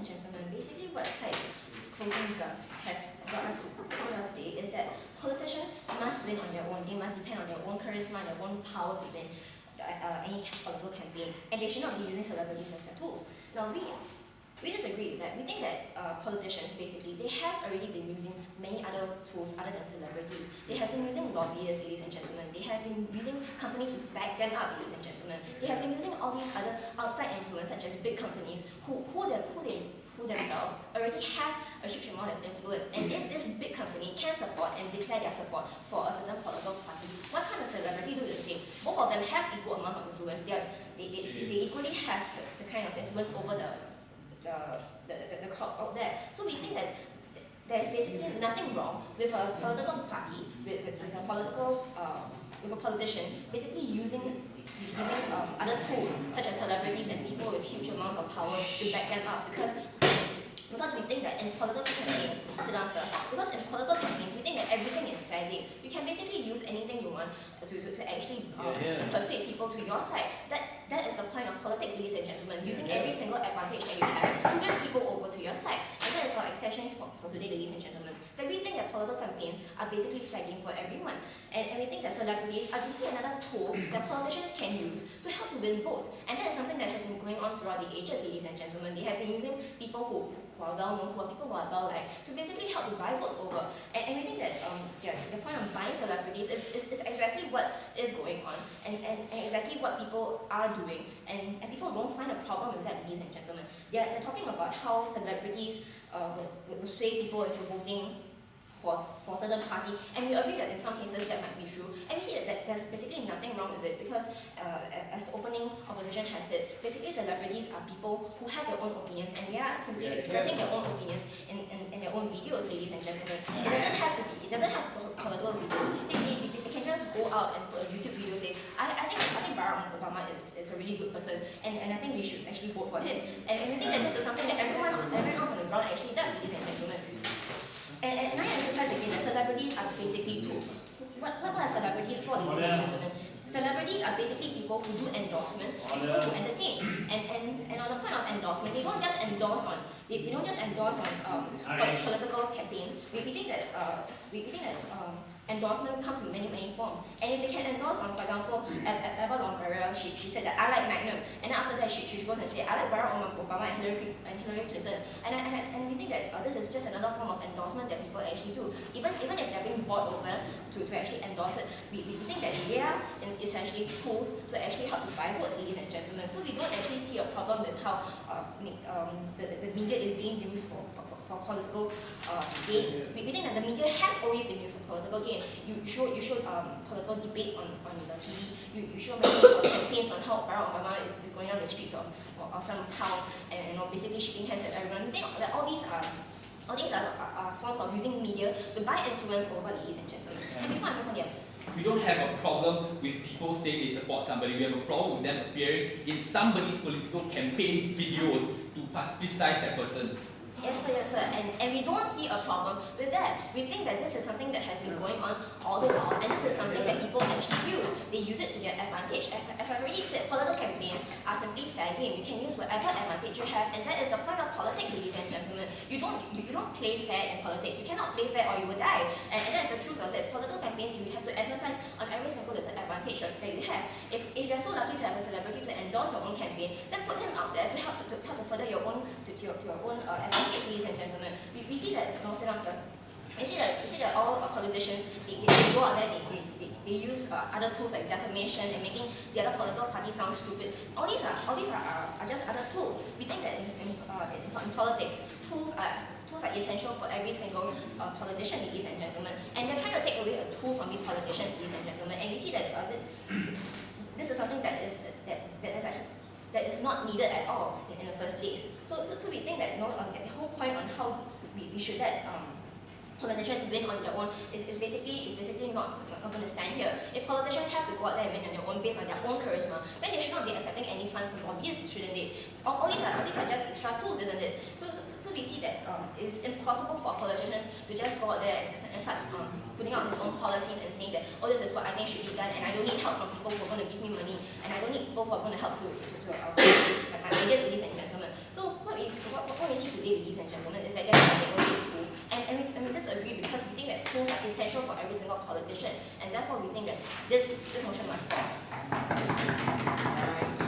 gentlemen, basically what side closing has brought us today is that politicians must win on their own. They must depend on their own charisma and their own power to win any political campaign, and they should not be using celebrities as their tools. Now, we disagree with that. We think that politicians, basically, they have already been using many other tools other than celebrities. They have been using lobbyists, ladies and gentlemen. They have been using companies who back them up, ladies and gentlemen. They have been using all these other outside influence, such as big companies, who themselves already have a huge amount of influence. And if this big company can support and declare their support for a certain political party, what kind of celebrity do the same? Both of them have equal amount of influence. They equally have the kind of influence over the crowds out there. So we think that there's basically nothing wrong with a political party, with a politician, basically using other tools such as celebrities and people with huge amounts of power to back them up, because we think that in political campaigns, because in political campaigns we think that everything is fair game. You can basically use anything you want to actually persuade people to your side. That is the point of politics, ladies and gentlemen, using every single advantage that you have to win people over to your side. And that is our extension for today, ladies and gentlemen. That we think that political campaigns are basically flagging for everyone. And we think that celebrities are simply another tool that politicians can use to help to win votes. And that is something that has been going on throughout the ages, ladies and gentlemen. They have been using people who are well known, people who are well liked, to basically help to buy votes over. And we think that the point of buying celebrities is exactly what is going on and exactly what people are doing. And people don't find a problem with that, ladies and gentlemen. They're talking about how celebrities will sway people into voting for a certain party, and we agree that in some cases that might be true, and we see that there's basically nothing wrong with it, because as opening opposition has said, basically celebrities are people who have their own opinions, and they are simply expressing their own opinions in their own videos, ladies and gentlemen. It doesn't have to be political videos. They can just go out and put a YouTube video saying, I think Barack Obama is a really good person, and I think we should actually vote for him. And we think that this is something that everyone else on the ground actually does, ladies and gentlemen. And I emphasize again that celebrities are basically tools. What are celebrities for, ladies and gentlemen? Celebrities are basically people who do endorsement and people who entertain. And on the point of endorsement, they don't just endorse on political campaigns. We think that endorsement comes in many forms. And if they can endorse on, for example, Eva Longoria, she said that I like Magnum, and then after that she goes and says I like Barack Obama and Hillary Clinton. And we think that this is just another form of endorsement that people actually do. Even if they're being bought over to actually endorse it, we think that they are essentially tools to actually help to buy votes, ladies and gentlemen. So we don't actually see a problem with how the media is being used for political gains. We think that the media has always been used for political gain. You show political debates on the TV. You show many campaigns on how Barack Obama is going down the streets of some town and basically shaking hands with everyone. We think that all these are forms of using media to buy influence over, ladies and gentlemen. And before I move on, yes. We don't have a problem with people saying they support somebody. We have a problem with them appearing in somebody's political campaign videos to publicize that person's. Yes, sir. And we don't see a problem with that. We think that this is something that has been going on all the while, and this is something that people actually use. They use it to their advantage. As I already said, political campaigns are simply fair game. You can use whatever advantage you have, and that is the point of politics, ladies and gentlemen. You don't play fair in politics. You cannot play fair or you will die. And that is the truth of it. Political campaigns, you have to emphasize on every single little advantage that you have. If you're so lucky to have a celebrity to endorse your own campaign, then put him out there to help to further your own advantage. Ladies and gentlemen, we see that we see that all politicians they go out there, they use other tools like defamation and making the other political party sound stupid. All these are just other tools. We think that in politics, tools are essential for every single politician, ladies and gentlemen. And they're trying to take away a tool from these politicians, ladies and gentlemen. And we see that this is something that is not needed at all in the first place. So we think that the whole point on how we should let politicians win on their own is basically not going to stand here. If politicians have to go out there and win on their own based on their own charisma, then they should not be accepting any funds from lobbyists, shouldn't they? All these are just extra tools, isn't it? So we see that it's impossible for a politician to just go out there and start putting out his own policies and saying that, oh, this is what I think should be done, and I don't need help from people who are going to give me money, and I don't need people who are going to help to my ideas, ladies and gentlemen. So what we see today disagree because we think that tools are essential for every single politician, and therefore we think that this motion must fall. Alright,